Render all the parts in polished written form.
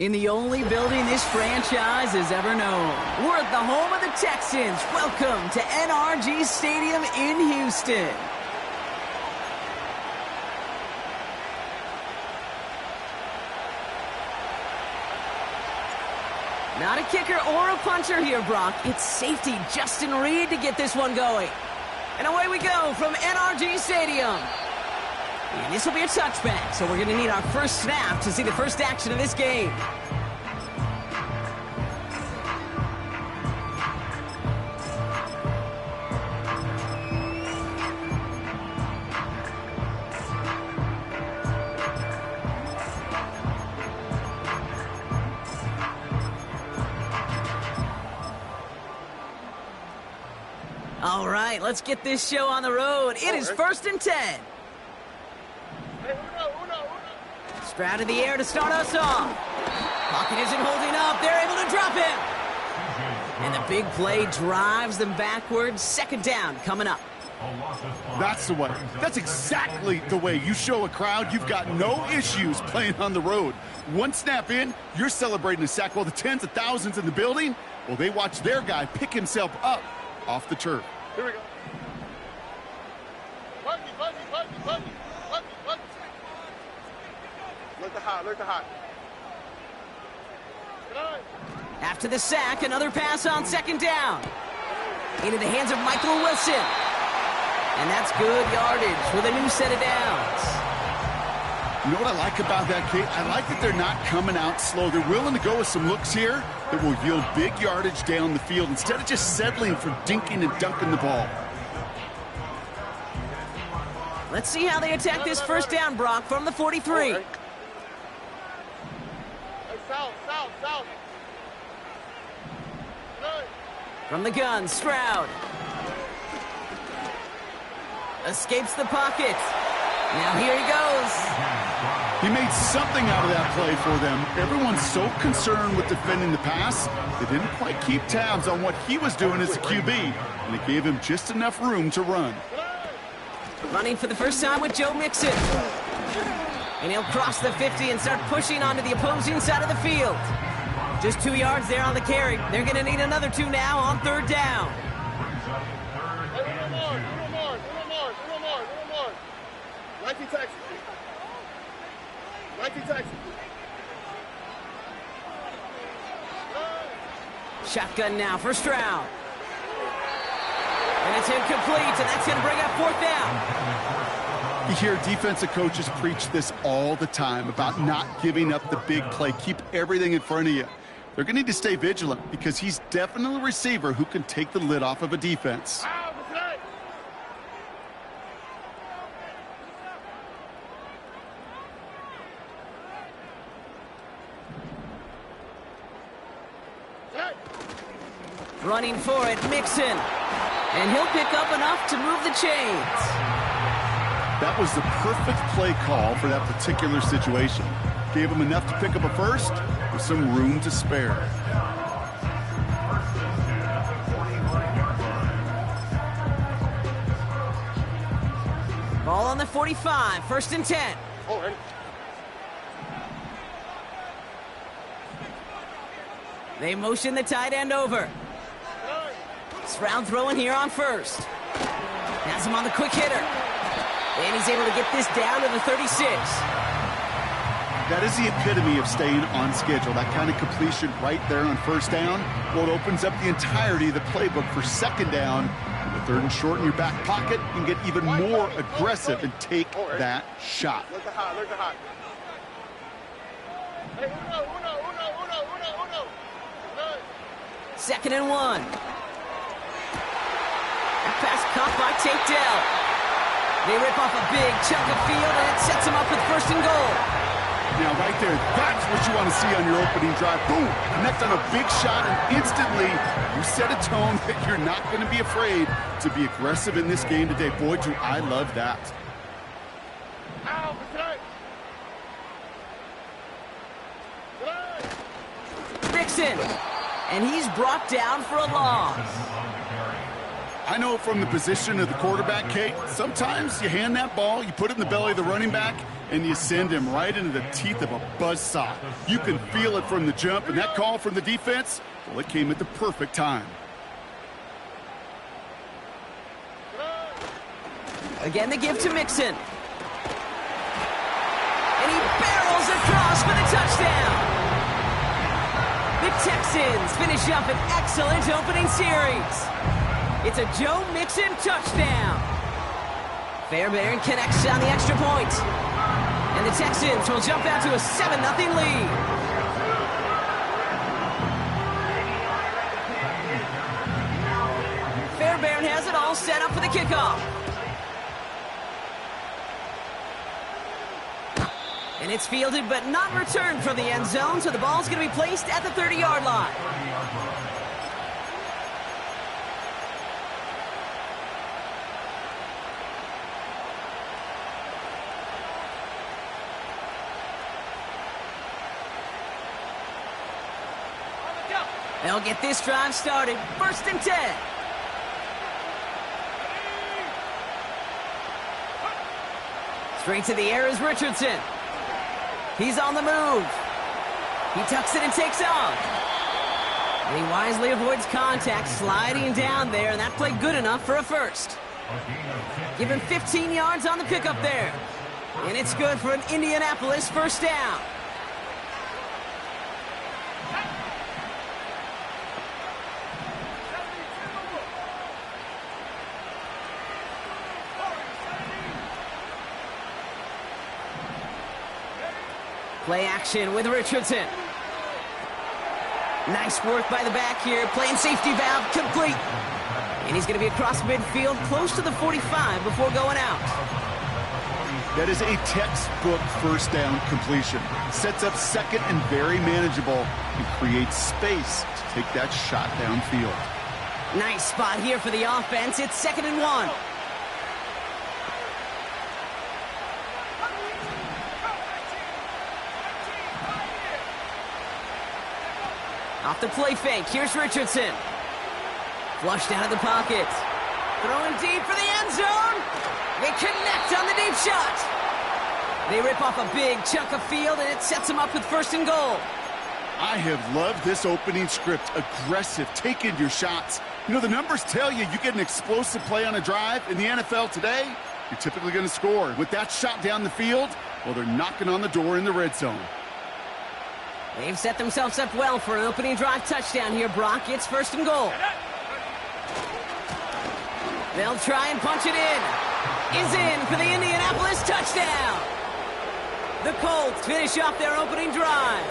In the only building this franchise has ever known. We're at the home of the Texans. Welcome to NRG Stadium in Houston. Not a kicker or a puncher here, Brock. It's safety Justin Reed to get this one going. And away we go from NRG Stadium. And this will be a touchback, so we're going to need our first snap to see the first action of this game. All right, let's get this show on the road. It is 1st and 10. Stroud in the air to start us off. Pocket isn't holding up. They're able to drop him. And the big play drives them backwards. 2nd down coming up. That's the way. That's exactly the way you show a crowd you've got no issues playing on the road. One snap in, you're celebrating a sack while the tens of thousands in the building, well, they watch their guy pick himself up off the turf. Here we go. Look the hot. After the sack, another pass on 2nd down. Into the hands of Michael Wilson. And that's good yardage with a new set of downs. You know what I like about that, Kate? I like that they're not coming out slow. They're willing to go with some looks here that will yield big yardage down the field instead of just settling for dinking and dunking the ball. Let's see how they attack this 1st down, Brock, from the 43. South. From the gun, Stroud. Escapes the pocket. Now here he goes. He made something out of that play for them. Everyone's so concerned with defending the pass, they didn't quite keep tabs on what he was doing as a QB, and it gave him just enough room to run. Running for the first time with Joe Mixon. And he'll cross the 50 and start pushing onto the opposing side of the field. Just 2 yards there on the carry. They're going to need another 2 now on 3rd down. Nike Texas. Shotgun now for Stroud. And it's incomplete, and that's going to bring up 4th down. You hear defensive coaches preach this all the time about not giving up the big play. Keep everything in front of you. They're going to need to stay vigilant because he's definitely a receiver who can take the lid off of a defense. Running for it, Mixon. And he'll pick up enough to move the chains. That was the perfect play call for that particular situation. Gave him enough to pick up a first with some room to spare. Ball on the 45, 1st and 10. They motion the tight end over. Stroud throwing here on 1st. Has him on the quick hitter. And he's able to get this down to the 36. That is the epitome of staying on schedule. That kind of completion right there on 1st down. Well, it opens up the entirety of the playbook for 2nd down. The 3rd and short in your back pocket. You can get even more aggressive and take that shot. Look the hot. Hey, uno. 2nd and 1. That pass caught by Tate Dell. They rip off a big chunk of field, and it sets them up with 1st and goal. Now, right there, that's what you want to see on your opening drive. Boom! Connect on a big shot, and instantly you set a tone that you're not going to be afraid to be aggressive in this game today. Boy, do I love that. Mixon. And he's brought down for a loss. I know from the position of the quarterback, Kate, sometimes you hand that ball, you put it in the belly of the running back, and you send him right into the teeth of a buzzsaw. You can feel it from the jump, and that call from the defense, well, it came at the perfect time. Again, the give to Mixon. And he barrels across for the touchdown. The Texans finish up an excellent opening series. It's a Joe Mixon touchdown. Fairbairn connects on the extra point. And the Texans will jump out to a 7-0 lead. Fairbairn has it all set up for the kickoff. And it's fielded but not returned from the end zone, so the ball's going to be placed at the 30-yard line. They'll get this drive started. 1st and 10. Straight to the air is Richardson. He's on the move. He tucks it and takes off. And he wisely avoids contact, sliding down there, and that played good enough for a first. Give him 15 yards on the pickup there. And it's good for an Indianapolis first down. Play action with Richardson. Nice work by the back here. Playing safety valve complete. And he's going to be across midfield, close to the 45 before going out. That is a textbook first down completion. Sets up second and very manageable and creates space to take that shot downfield. Nice spot here for the offense. It's 2nd and 1. Off the play fake, here's Richardson. Flushed out of the pocket. Throwing deep for the end zone. They connect on the deep shot. They rip off a big chunk of field, and it sets them up with 1st and goal. I have loved this opening script. Aggressive, taking your shots. You know, the numbers tell you get an explosive play on a drive. In the NFL today, you're typically going to score. With that shot down the field, well, they're knocking on the door in the red zone. They've set themselves up well for an opening drive touchdown here, Brock. It's 1st and goal. They'll try and punch it in. Is in for the Indianapolis touchdown. The Colts finish off their opening drive.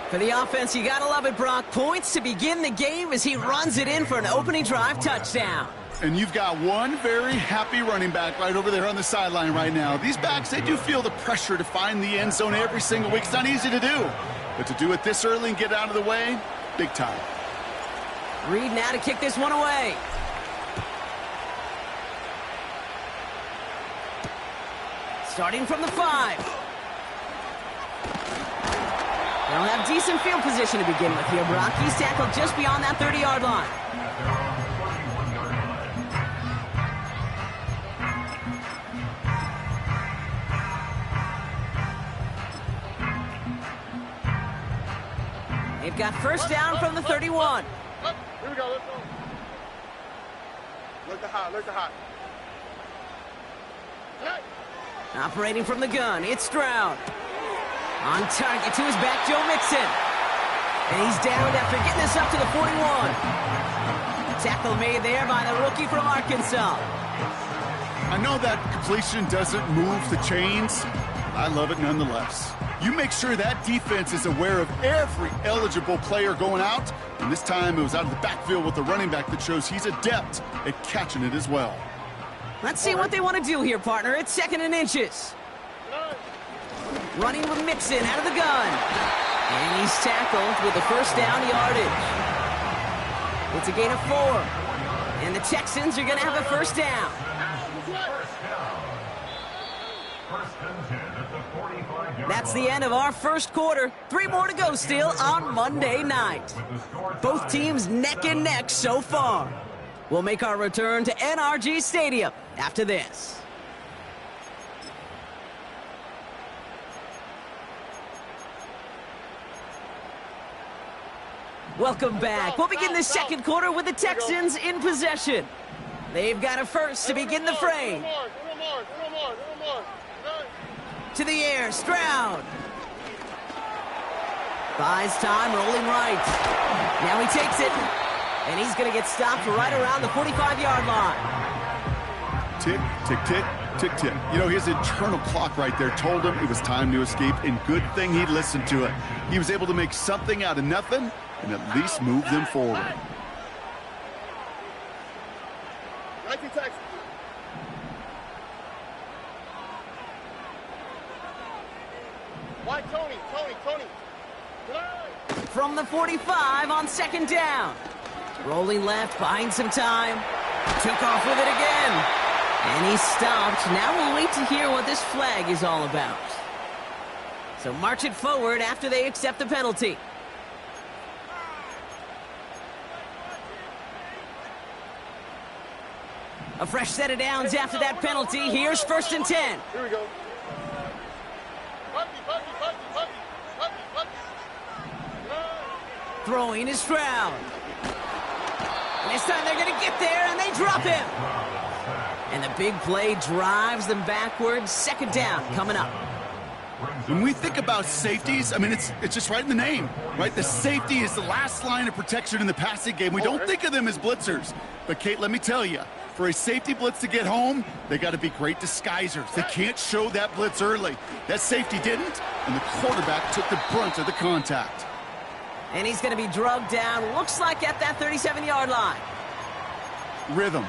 For the offense, you gotta love it, Brock. Points to begin the game as he runs it in for an opening drive touchdown. And you've got one very happy running back right over there on the sideline right now. These backs, they do feel the pressure to find the end zone every single week. It's not easy to do. But to do it this early and get out of the way, big time. Reed now to kick this one away. Starting from the 5. They'll have decent field position to begin with here, Brock. He's tackled just beyond that 30-yard line. They've got 1st down from the 31. Here we go, let's go. Look the hot. Hey. Operating from the gun, it's Stroud. On target to his back, Joe Mixon. And he's down after getting this up to the 41. Tackle made there by the rookie from Arkansas. I know that completion doesn't move the chains. I love it nonetheless. You make sure that defense is aware of every eligible player going out. And this time it was out of the backfield with the running back that shows he's adept at catching it as well. Let's see what they want to do here, partner. It's 2nd and inches. Running with Mixon out of the gun. And he's tackled with the 1st down yardage. It's a gain of 4. And the Texans are going to have a 1st down. That's the end of our 1st quarter. 3 more to go still on Monday night. Both teams neck and neck so far. We'll make our return to NRG Stadium after this. Welcome back. We'll begin the second quarter with the Texans in possession. They've got a first to begin the fray. To the air, Stroud. Buys time, rolling right. Now he takes it. And he's going to get stopped right around the 45-yard line. Tick, tick, tick, tick, tick. You know, his internal clock right there told him it was time to escape, and good thing he listened to it. He was able to make something out of nothing and at least move them forward. Why, Tony? From the 45 on second down. Rolling left, buying some time. Took off with it again. And he stopped. Now we'll wait to hear what this flag is all about. So march it forward after they accept the penalty. A fresh set of downs after that penalty. Here's 1st and 10. Here we go. Throwing is Stroud. And this time they're going to get there, and they drop him. And the big play drives them backwards. Second down coming up. When we think about safeties, I mean, it's just right in the name, right? The safety is the last line of protection in the passing game. We don't think of them as blitzers. But, Kate, let me tell you, for a safety blitz to get home, they got to be great disguisers. They can't show that blitz early. That safety didn't, and the quarterback took the brunt of the contact. And he's going to be drugged down, looks like at that 37-yard line. Rhythm.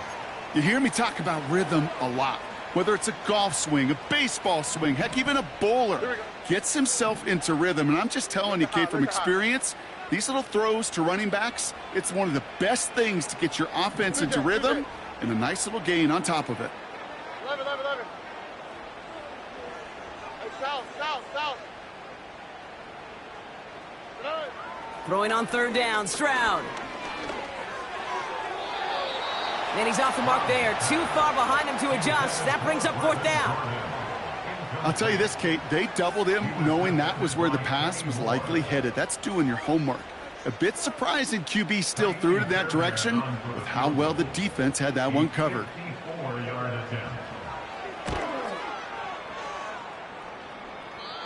You hear me talk about rhythm a lot. Whether it's a golf swing, a baseball swing, heck, even a bowler gets himself into rhythm. And I'm just telling you, Kate, from experience, these little throws to running backs, it's one of the best things to get your offense into rhythm and a nice little gain on top of it. 11. Hey, south. Throwing on third down, Stroud. And he's off the mark there. Too far behind him to adjust. That brings up 4th down. I'll tell you this, Kate. They doubled him knowing that was where the pass was likely headed. That's doing your homework. A bit surprising QB still threw it in that direction with how well the defense had that one covered.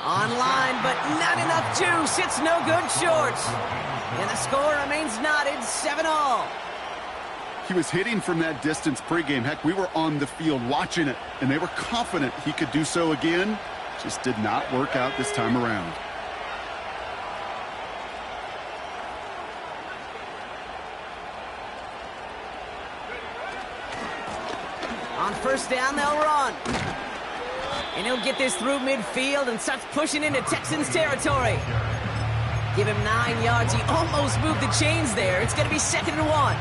Online, but not enough juice. It's no good short. And the score remains knotted, 7-all. He was hitting from that distance pregame. Heck, we were on the field watching it, and they were confident he could do so again. Just did not work out this time around. On first down, they'll run. And he'll get this through midfield and starts pushing into Texans territory. Give him 9 yards. He almost moved the chains there. It's going to be 2nd and 1.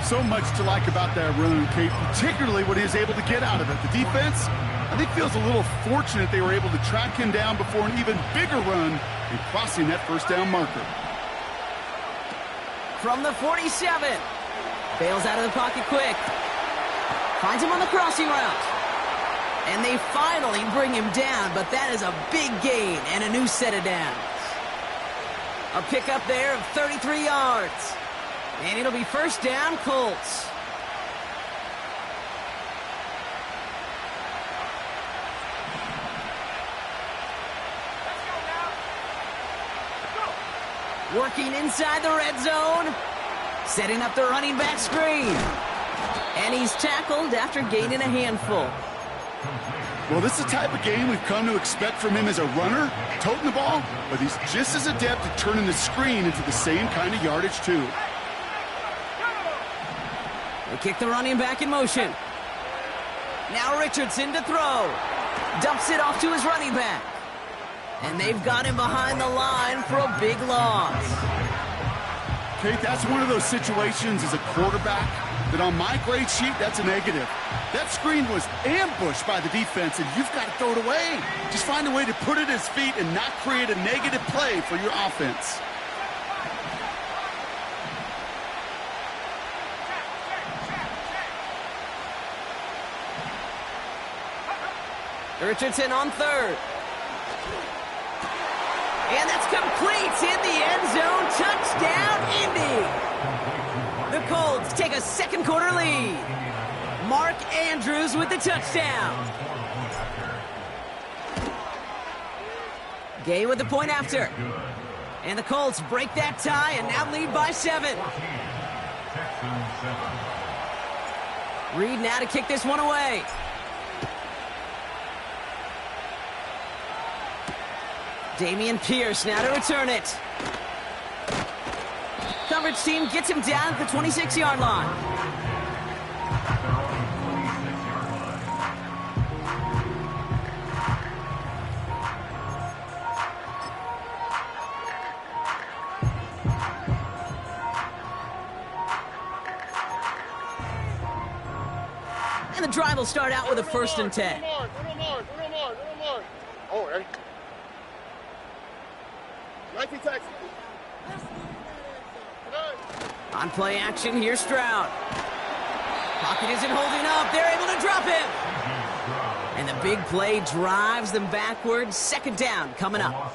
So much to like about that run, Kate, particularly what he was able to get out of it. The defense, I think, feels a little fortunate they were able to track him down before an even bigger run and crossing that first down marker. From the 47. Bails out of the pocket quick. Finds him on the crossing route. And they finally bring him down, but that is a big gain and a new set of downs. A pickup there of 33 yards. And it'll be first down, Colts. Working inside the red zone. Setting up the running back screen. And he's tackled after gaining a handful. Well, this is the type of game we've come to expect from him as a runner, toting the ball, but he's just as adept at turning the screen into the same kind of yardage, too. They kick the running back in motion. Now Richardson to throw. Dumps it off to his running back. And they've got him behind the line for a big loss. Kate, that's one of those situations as a quarterback that on my grade sheet, that's a negative. That screen was ambushed by the defense, and you've got to throw it away. Just find a way to put it at his feet and not create a negative play for your offense. Richardson on third. And that's complete in the end zone. Touchdown, Indy. The Colts take a second quarter lead. Mark Andrews with the touchdown. Gay with the point after. And the Colts break that tie and now lead by 7. Reed now to kick this one away. Damian Pierce now to return it. Coverage team gets him down at the 26-yard line. And the drive will start out with a 1st and 10. Oh, ready? 19 Texans. On play action, here's Stroud. Pocket isn't holding up. They're able to drop him. And the big play drives them backwards. 2nd down coming up.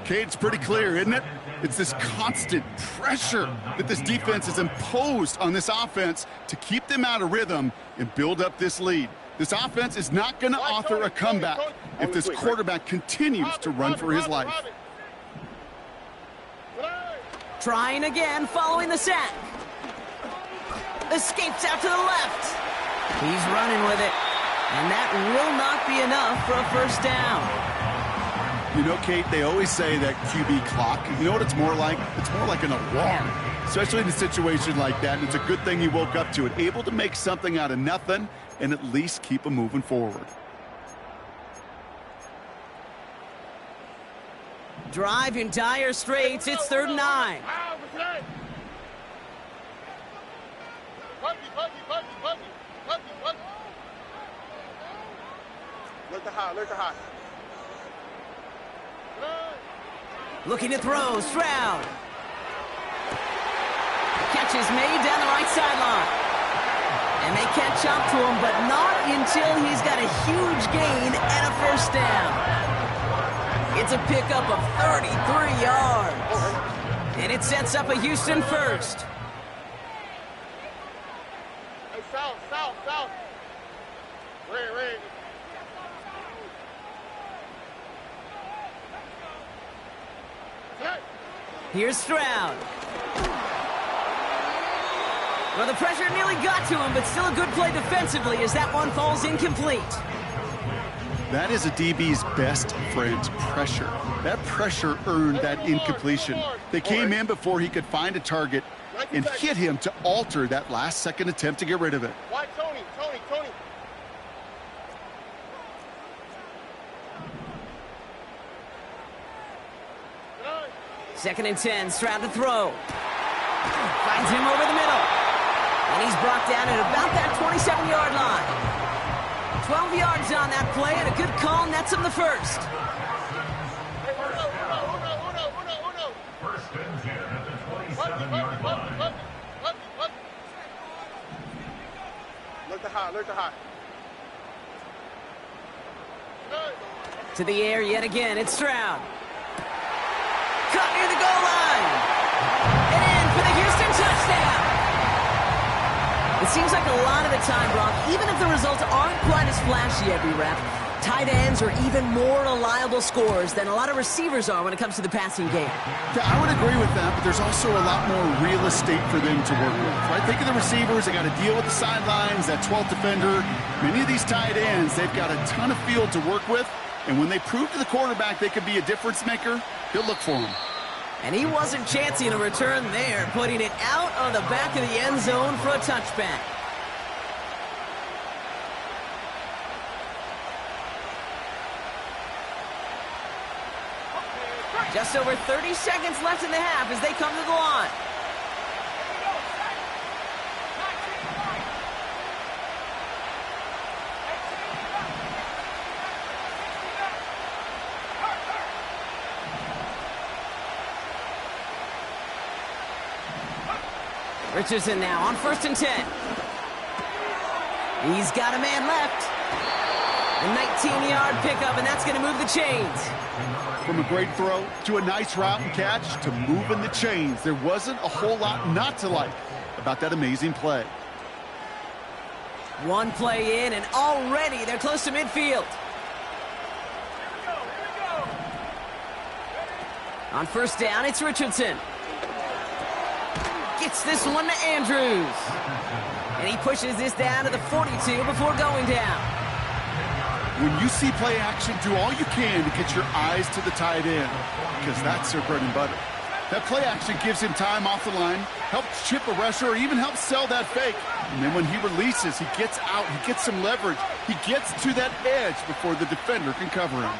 Cade, it's pretty clear, isn't it? It's this constant pressure that this defense has imposed on this offense to keep them out of rhythm and build up this lead. This offense is not going to author a comeback if this quarterback continues to run for his life. Trying again following the sack. Escapes out to the left. He's running with it. And that will not be enough for a 1st down. You know, Kate, they always say that QB clock, you know what it's more like? It's more like an alarm, especially in a situation like that. And it's a good thing he woke up to it, able to make something out of nothing and at least keep him moving forward. Drive in dire straits. It's 3rd and 9. Look to high. Looking to throw. Stroud. Catch is made down the right sideline. And they catch up to him, but not until he's got a huge gain and a 1st down. It's a pickup of 33 yards. And it sets up a Houston 1st. Hey, south. Red. Here's Stroud. Well, the pressure nearly got to him, but still a good play defensively as that one falls incomplete. That is a DB's best friend, pressure. That pressure earned that incompletion. They came in before he could find a target and hit him to alter that last-second attempt to get rid of it. Why, Tony? 2nd and 10, Stroud to throw. Finds him over the middle. And he's brought down at about that 27-yard line. 12 yards on that play, and a good call nets him the 1st. Uno. 1st and 10 at the 27-yard line. Look to high. To the air yet again, it's Stroud. Caught near the goal line. And in for the Houston touchdown. It seems like a lot of the time, Brock, even if the results aren't quite as flashy every rep, tight ends are even more reliable scorers than a lot of receivers are when it comes to the passing game. Yeah, I would agree with that, but there's also a lot more real estate for them to work with, right? Think of the receivers. They got to deal with the sidelines, that 12th defender. Many of these tight ends, they've got a ton of field to work with, and when they prove to the quarterback they could be a difference maker, he'll look for him. And he wasn't chancing a return there, putting it out on the back of the end zone for a touchback. Just over 30 seconds left in the half as they come to the line. Richardson now on 1st and 10. He's got a man left. A 19-yard pickup, and that's going to move the chains. From a great throw to a nice route and catch to moving the chains, there wasn't a whole lot not to like about that amazing play. One play in, and already they're close to midfield. On first down, it's Richardson. Gets this one to Andrews. And he pushes this down to the 42 before going down. When you see play action, do all you can to get your eyes to the tight end, because that's their bread and butter. That play action gives him time off the line, helps chip a rusher, or even helps sell that fake. And then when he releases, he gets out, he gets some leverage. He gets to that edge before the defender can cover him.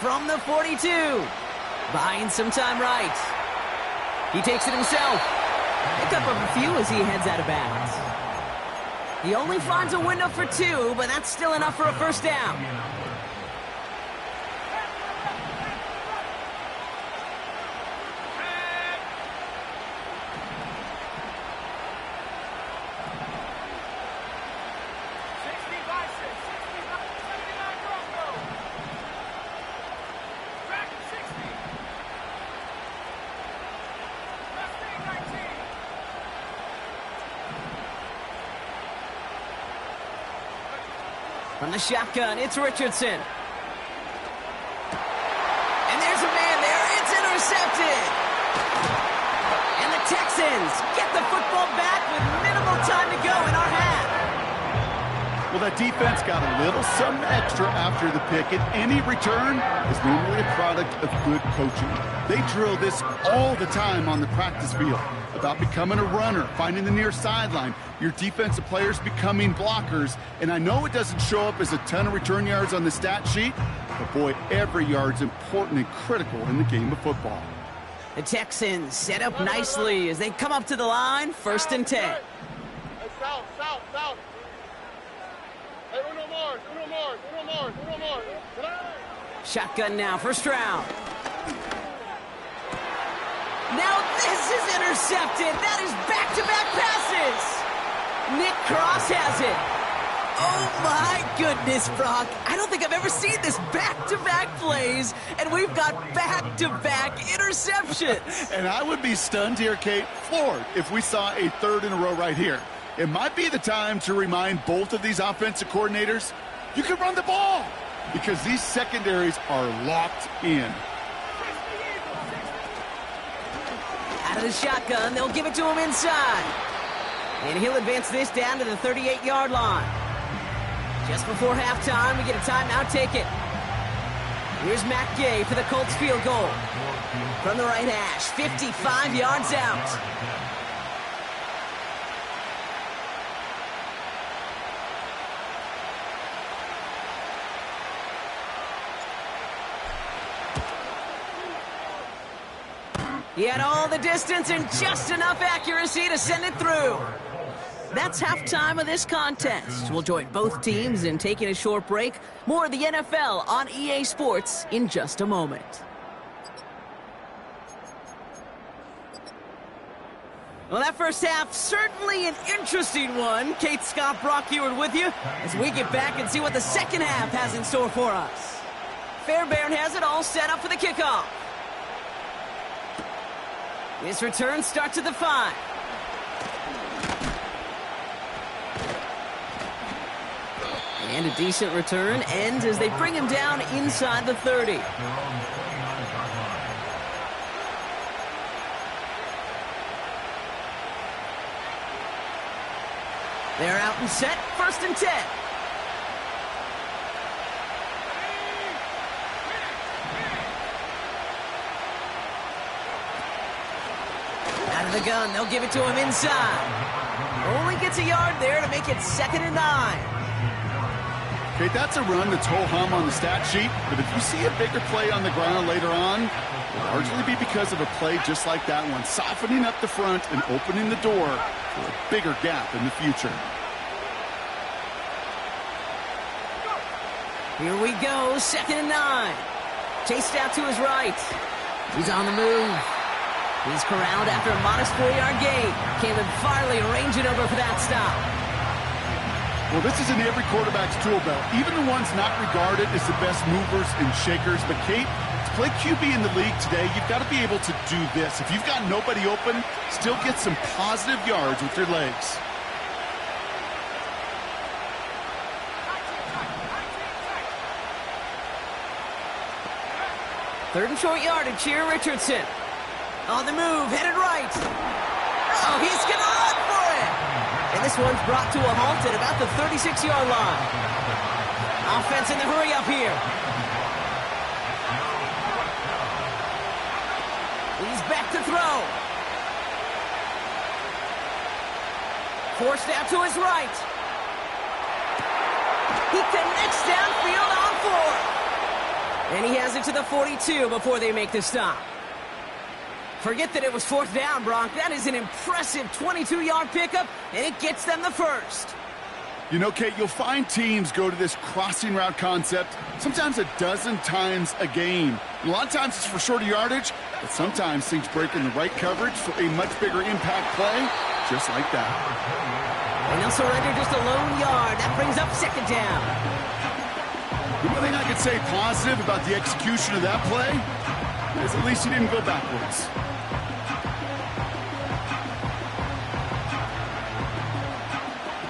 From the 42, buying some time right. He takes it himself. Pick up a few as he heads out of bounds. He only finds a window for 2, but that's still enough for a first down. From the shotgun, it's Richardson. And there's a man there. It's intercepted. And the Texans get the football back with minimal time to go in our half. Well, that defense got a little something extra after the pick, and any return is normally a product of good coaching. They drill this all the time on the practice field about becoming a runner, finding the near sideline, your defensive players becoming blockers. And I know it doesn't show up as a ton of return yards on the stat sheet, but boy, every yard's important and critical in the game of football. The Texans set up nicely as they come up to the line, 1st and 10. Hey, south. Hey, uno more. Shotgun now, first round. Now this is intercepted. That is back-to-back passes. Nick Cross has it. Oh, my goodness, Brock. I don't think I've ever seen this back-to-back plays, and we've got back-to-back interceptions. And I would be stunned here, Kate, floored, if we saw a 3rd in a row right here. It might be the time to remind both of these offensive coordinators, you can run the ball, because these secondaries are locked in. Out of the shotgun, they'll give it to him inside. And he'll advance this down to the 38-yard line. Just before halftime, we get a timeout, take it. Here's Matt Gay for the Colts field goal. From the right hash, 55 yards out. He had all the distance and just enough accuracy to send it through. That's halftime of this contest. We'll join both teams in taking a short break. More of the NFL on EA Sports in just a moment. Well, that first half, certainly an interesting one. Kate, Scott, Brock Ewart with you as we get back and see what the second half has in store for us. Fairbairn has it all set up for the kickoff. This return starts at the 5. And a decent return ends as they bring him down inside the 30. They're out and set, 1st and 10. Out of the gun, they'll give it to him inside. Only gets a yard there to make it 2nd and 9. Okay, that's a run that's ho-hum on the stat sheet, but if you see a bigger play on the ground later on, it'll largely be because of a play just like that one, softening up the front and opening the door for a bigger gap in the future. Here we go, 2nd and 9. Chased out to his right. He's on the move. He's corralled after a modest 4-yard gain. Caleb Farley arranging over for that stop. Well, this is in every quarterback's tool belt, even the ones not regarded as the best movers and shakers. But, Kate, to play QB in the league today, you've got to be able to do this. If you've got nobody open, still get some positive yards with your legs. Third and short yardage here, Richardson. On the move, headed right. Oh, he's going to run for it. And this one's brought to a halt at about the 36-yard line. Offense in the hurry-up here. He's back to throw. Forced out to his right. He connects downfield on 4. And he has it to the 42 before they make the stop. Forget that it was fourth down, Brock. That is an impressive 22-yard pickup, and it gets them the first. You know, Kate, you'll find teams go to this crossing route concept sometimes a dozen times a game. And a lot of times it's for shorter yardage, but sometimes things break in the right coverage for a much bigger impact play, just like that. And they'll surrender just a lone yard. That brings up second down. The one thing I could say positive about the execution of that play is at least he didn't go backwards.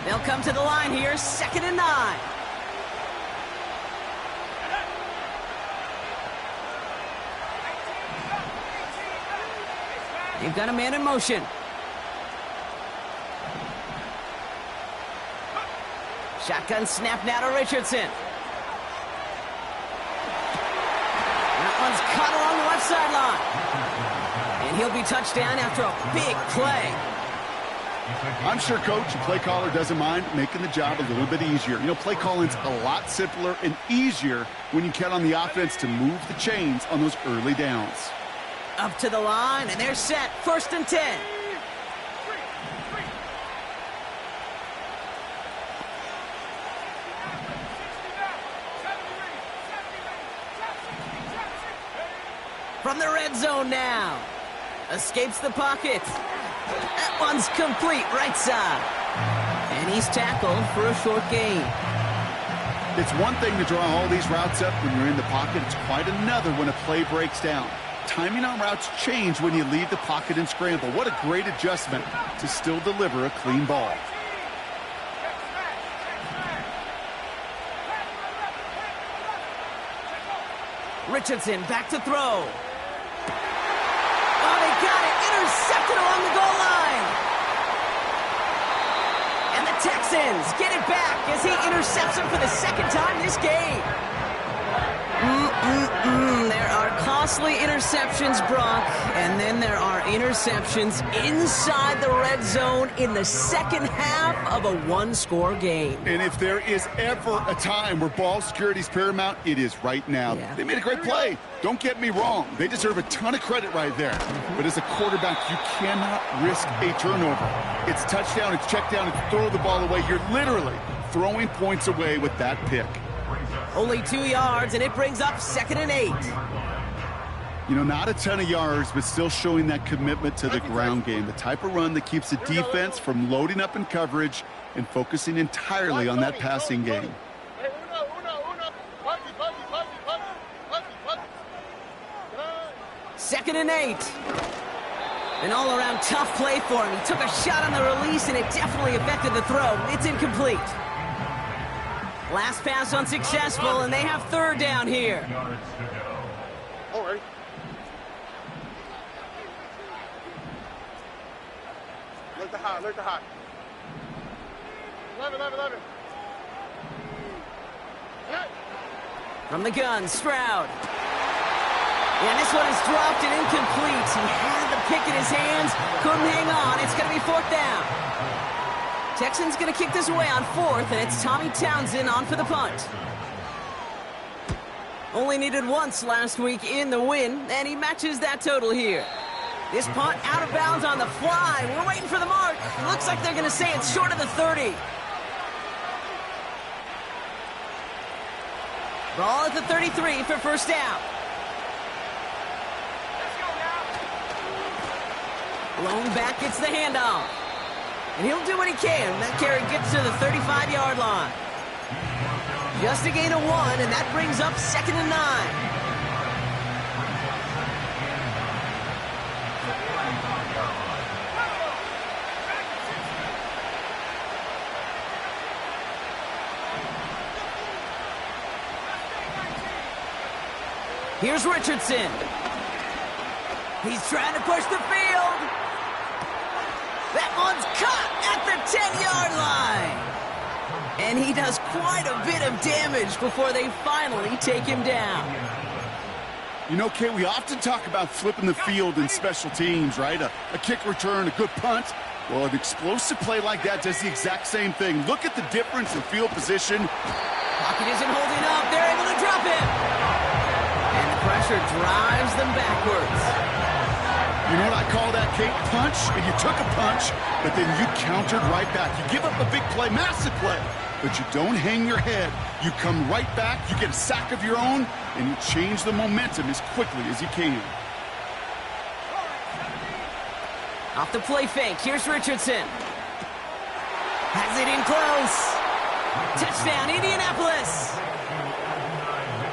They'll come to the line here, 2nd and 9. They've got a man in motion. Shotgun snap now to Richardson. That one's caught along the left sideline. And he'll be touchdown after a big play. I'm sure Coach and play caller doesn't mind making the job a little bit easier. You know, play calling's a lot simpler and easier when you count on the offense to move the chains on those early downs. Up to the line, and they're set. 1st and 10. From the red zone now. Escapes the pocket. That one's complete, right side. And he's tackled for a short gain. It's one thing to draw all these routes up when you're in the pocket. It's quite another when a play breaks down. Timing on routes change when you leave the pocket and scramble. What a great adjustment to still deliver a clean ball. Richardson back to throw. Oh, they got it. Intercepted along the goal line. And the Texans get it back as he intercepts him for the 2nd time this game. There are costly interceptions, Brock, and then there are interceptions inside the red zone in the second half of a one-score game. And if there is ever a time where ball security is paramount, it is right now. Yeah. They made a great play. Don't get me wrong. They deserve a ton of credit right there. But as a quarterback, you cannot risk a turnover. It's touchdown, it's check down, it's throw the ball away. You're literally throwing points away with that pick. Only 2 yards, and it brings up 2nd and 8. You know, not a ton of yards, but still showing that commitment to the ground game. The type of run that keeps the defense from loading up in coverage and focusing entirely on that passing game. 2nd and 8. An all-around tough play for him. He took a shot on the release, and it definitely affected the throw. It's incomplete. Last pass unsuccessful, and they have 3rd down here. All right. Look the hot, look the hot. 11. From the gun, Stroud. And this one is dropped and incomplete. He had the pick in his hands, couldn't hang on. It's going to be 4th down. Texans going to kick this away on 4th, and it's Tommy Townsend on for the punt. Only needed once last week in the win, and he matches that total here. This punt out of bounds on the fly. We're waiting for the mark. Looks like they're going to say it's short of the 30. Ball at the 33 for 1st down. Lone back gets the handoff. And he'll do what he can. That carry gets to the 35-yard line. Just a gain of 1, and that brings up 2nd and 9. Here's Richardson. He's trying to push the field. That one's caught at the 10-yard line. And he does quite a bit of damage before they finally take him down. You know, Kate, we often talk about flipping the field in special teams, right? A kick return, a good punt. Well, an explosive play like that does the exact same thing. Look at the difference in field position. Pocket isn't holding up. They're able to drop him. And the pressure drives them backwards. You know what I call that, Kate? Punch, and you took a punch, but then you countered right back. You give up a big play, massive play, but you don't hang your head. You come right back, you get a sack of your own, and you change the momentum as quickly as you can. Off the play fake, here's Richardson. Has it in close. Touchdown, Indianapolis.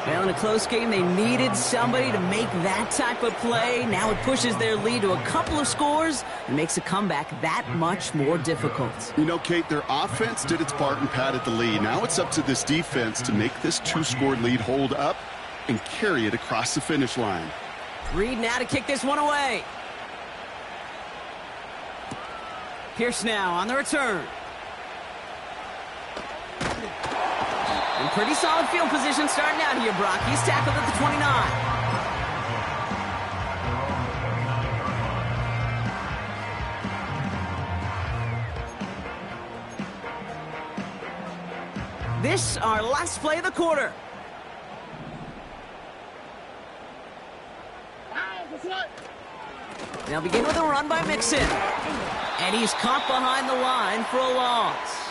Well, in a close game, they needed somebody to make that type of play. Now it pushes their lead to a couple of scores and makes a comeback that much more difficult. You know, Kate, their offense did its part and padded the lead. Now it's up to this defense to make this 2-score lead hold up and carry it across the finish line. Reed now to kick this one away. Pierce now on the return. And pretty solid field position starting out here, Brock. He's tackled at the 29. This, our last play of the quarter. They'll begin with a run by Mixon. And he's caught behind the line for a loss.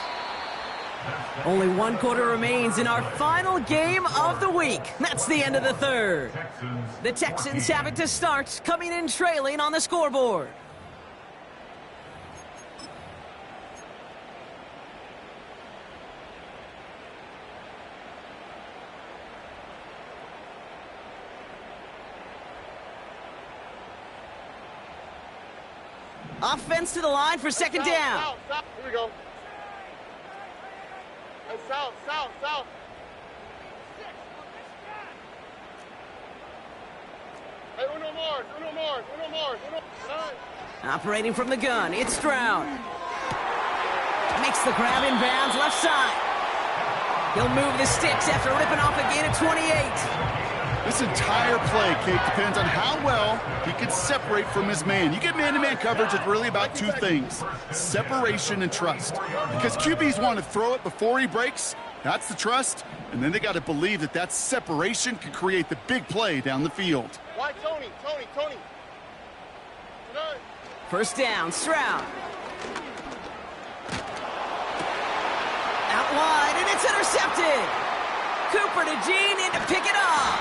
Only 1 quarter remains in our final game of the week. That's the end of the third. The Texans have it to start, coming in trailing on the scoreboard. Offense to the line for 2nd down. South. Here we go. Hey, south. Hey, uno more. Operating from the gun, it's Stroud. Makes the grab in bounds, left side. He'll move the sticks after ripping off a gain of 28. This entire play, Kate, depends on how well he can separate from his man. You get man-to-man coverage, it's really about 2 things, separation and trust. Because QBs want to throw it before he breaks, that's the trust, and then they got to believe that that separation can create the big play down the field. Why, Tony? First down, Stroud. Out wide, and it's intercepted. Cooper to Gene in to pick it up.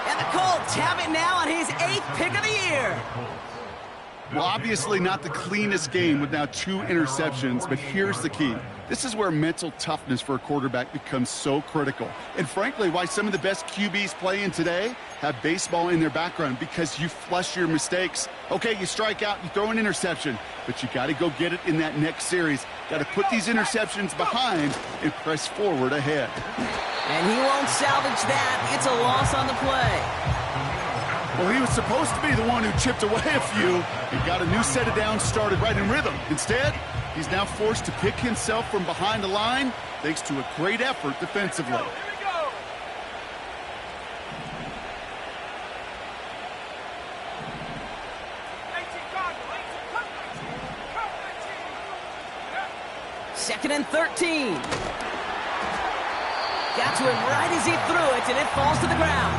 And the Colts have it now on his 8th pick of the year. Well, obviously not the cleanest game with now 2 interceptions, but here's the key. This is where mental toughness for a quarterback becomes so critical. And frankly, why some of the best QBs playing today have baseball in their background, because you flush your mistakes. Okay, you strike out, you throw an interception, but you got to go get it in that next series. Got to put these interceptions behind and press forward ahead. And he won't salvage that. It's a loss on the play. Well, he was supposed to be the one who chipped away a few and got a new set of downs started right in rhythm. Instead, he's now forced to pick himself from behind the line thanks to a great effort defensively. Second and 13. Got to him right as he threw it, and it falls to the ground.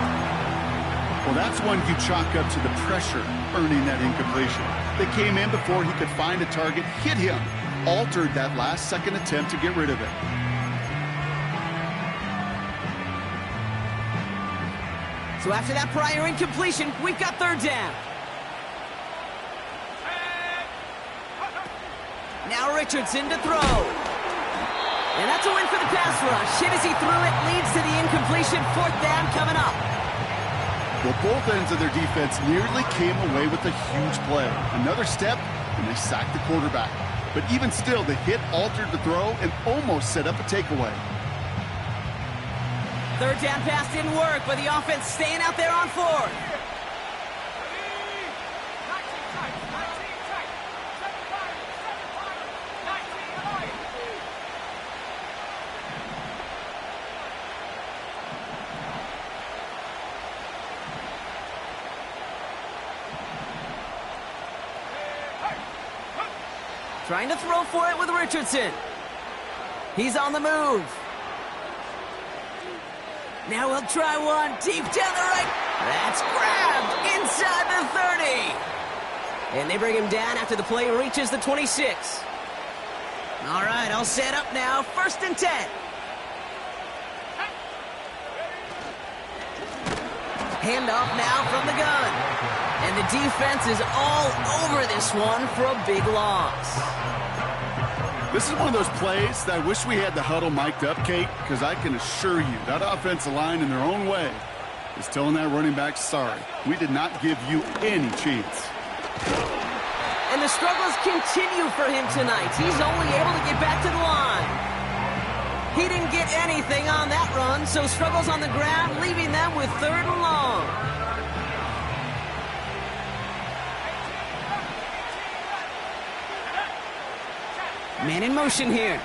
Well, that's one you chalk up to the pressure earning that incompletion. They came in before he could find a target, hit him, altered that last-second attempt to get rid of it. So after that prior incompletion, we've got 3rd down. Now Now Richardson to throw. And that's a win for the pass rush. Hit as he threw it, leads to the incompletion. 4th down coming up. Well, both ends of their defense nearly came away with a huge play. Another step, and they sacked the quarterback. But even still, the hit altered the throw and almost set up a takeaway. 3rd down pass didn't work, but the offense staying out there on 4th. Trying to throw for it with Richardson. He's on the move. Now he'll try one deep down the right. That's grabbed inside the 30. And they bring him down after the play reaches the 26. All right, all set up now. 1st and 10. Handoff now from the gun. And the defense is all over this one for a big loss. This is one of those plays that I wish we had the huddle mic'd up, Kate, because I can assure you that offensive line in their own way is telling that running back, sorry, we did not give you any chance. And the struggles continue for him tonight. He's only able to get back to the line. He didn't get anything on that run, so struggles on the ground, leaving them with 3rd and long. Man in motion here.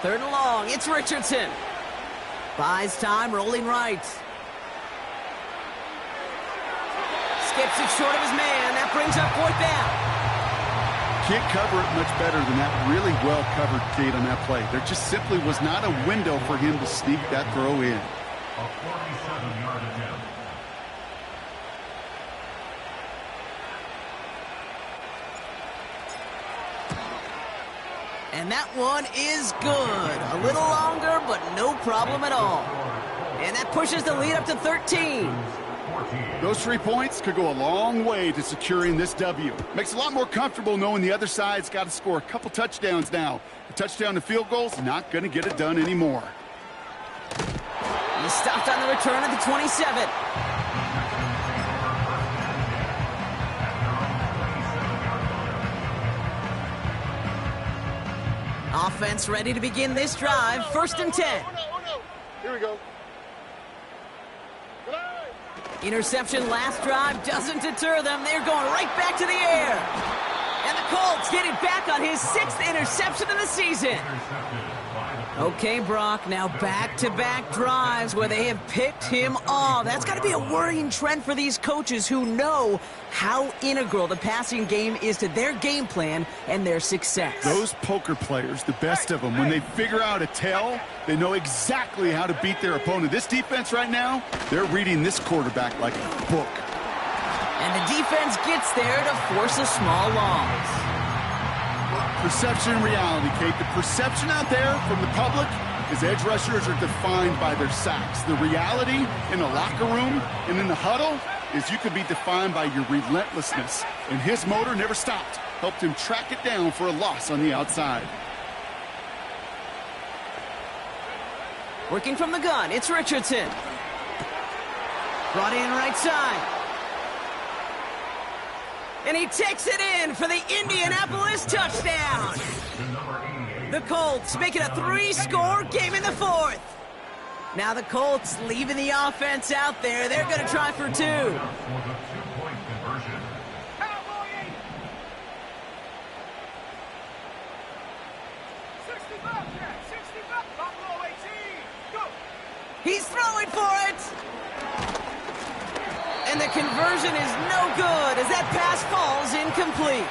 Third and long, it's Richardson. Buys time, rolling right. Skips it short of his man. That brings up 4th down. Can't cover it much better than that really well-covered Kate on that play. There just simply was not a window for him to sneak that throw in. A 47-yard attempt. And that one is good. A little longer, but no problem at all. And that pushes the lead up to 13. Those 3 points could go a long way to securing this W. Makes it a lot more comfortable knowing the other side's got to score a couple touchdowns now. A touchdown to field goal's not going to get it done anymore. He stopped on the return at the 27. Offense ready to begin this drive. 1st and 10. Here we go. Interception last drive doesn't deter them. They're going right back to the air. And the Colts get it back on his 6th interception of the season. Okay, Brock, now back-to-back drives where they have picked him off. That's got to be a worrying trend for these coaches who know how integral the passing game is to their game plan and their success. Those poker players, the best of them, when they figure out a tell, they know exactly how to beat their opponent. This defense right now, they're reading this quarterback like a book. And the defense gets there to force a small loss. Perception and reality, Kate. The perception out there from the public is edge rushers are defined by their sacks. The reality in the locker room and in the huddle is you can be defined by your relentlessness. And his motor never stopped. Helped him track it down for a loss on the outside. Working from the gun, it's Richardson. Brought in right side. And he takes it in for the Indianapolis touchdown. The Colts make it a 3-score game in the 4th. Now the Colts leaving the offense out there. They're going to try for 2. For the 2-point conversion. He's throwing for it. And the conversion is no good as that pass falls incomplete.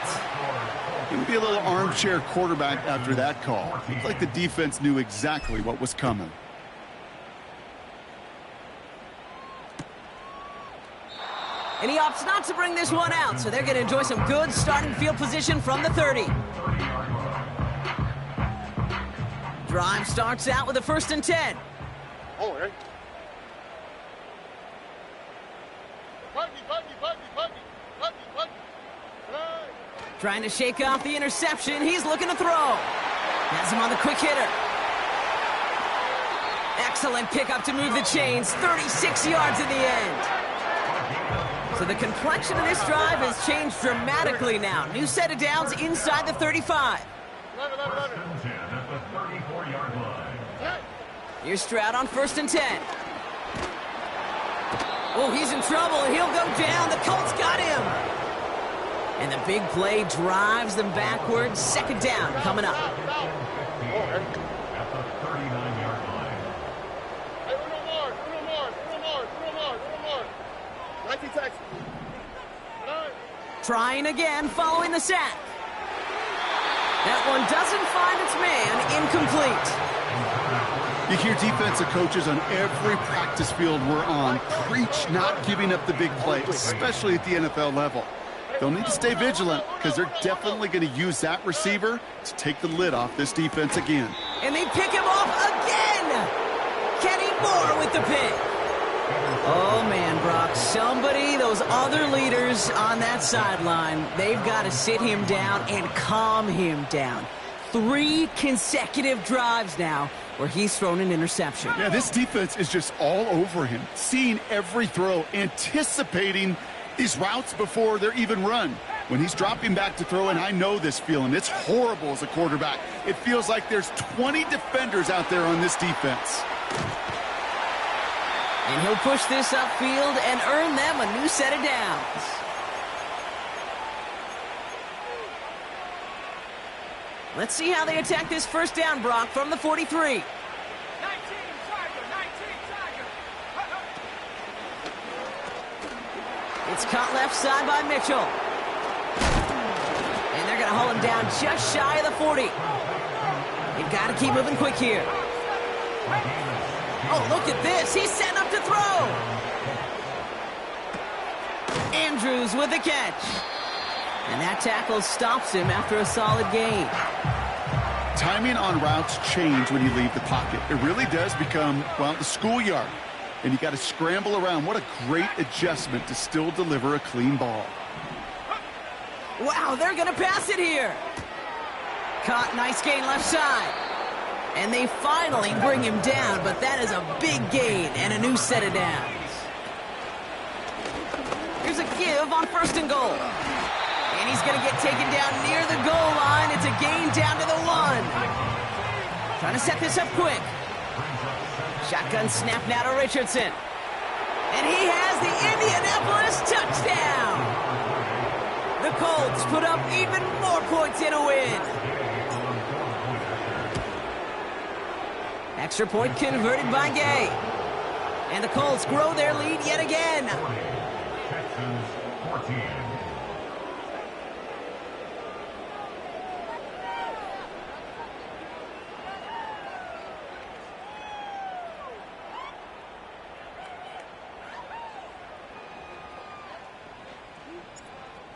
Gonna be a little armchair quarterback after that call. Looked like the defense knew exactly what was coming. And he opts not to bring this one out, so they're going to enjoy some good starting field position from the 30. Drive starts out with a 1st and 10. Oh, right. Buggy. Right. Trying to shake off the interception. He's looking to throw. Has him on the quick hitter. Excellent pickup to move the chains. 36 yards in the end. So the complexion of this drive has changed dramatically now. New set of downs inside the 35. 11. At the 34-yard line. Here's Stroud on 1st and 10. Oh, he's in trouble, and he'll go down. The Colts got him. And the big play drives them backwards. 2nd down coming up. At the 39-yard line. Hey, Uno more. 19 Texans. Right. Trying again following the sack. That one doesn't find its man. Incomplete. You hear defensive coaches on every practice field we're on preach not giving up the big play, especially at the NFL level. They'll need to stay vigilant because they're definitely going to use that receiver to take the lid off this defense again. And they pick him off again. Kenny Moore with the pick. Oh, man, Brock, those other leaders on that sideline, they've got to sit him down and calm him down. 3 consecutive drives now where he's thrown an interception. Yeah, this defense is just all over him, seeing every throw, anticipating these routes before they're even run. When he's dropping back to throw, and I know this feeling, it's horrible as a quarterback. It feels like there's 20 defenders out there on this defense. And he'll push this upfield and earn them a new set of downs. Let's see how they attack this 1st down, Brock, from the 43. 19 Tiger. It's caught left side by Mitchell. And they're going to haul him down just shy of the 40. You've got to keep moving quick here. Oh, look at this. He's setting up to throw. Andrews with the catch. And that tackle stops him after a solid gain. Timing on routes change when you leave the pocket. It really does become, well, the schoolyard. And you got to scramble around. What a great adjustment to still deliver a clean ball. Wow, they're going to pass it here. Caught, nice gain left side. And they finally bring him down, but that is a big gain and a new set of downs. Here's a give on 1st and goal. And he's going to get taken down near the goal line. It's a gain down to the 1. Trying to set this up quick. Shotgun snap now to Richardson. And he has the Indianapolis touchdown. The Colts put up even more points in a win. Extra point converted by Gay. And the Colts grow their lead yet again. Texans 14.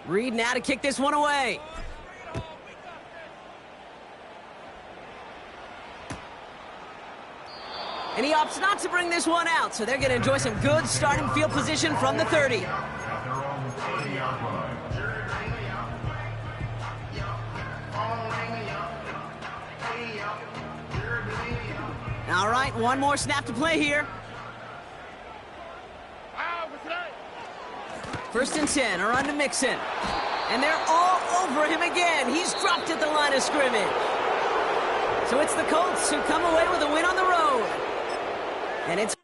Reed now to kick this one away. And he opts not to bring this one out, so they're going to enjoy some good starting field position from the 30. At their own 30-yard line. All right, one more snap to play here. 1st and 10, a run to Mixon. And they're all over him again. He's dropped at the line of scrimmage. So it's the Colts who come away with a win on the road. And it's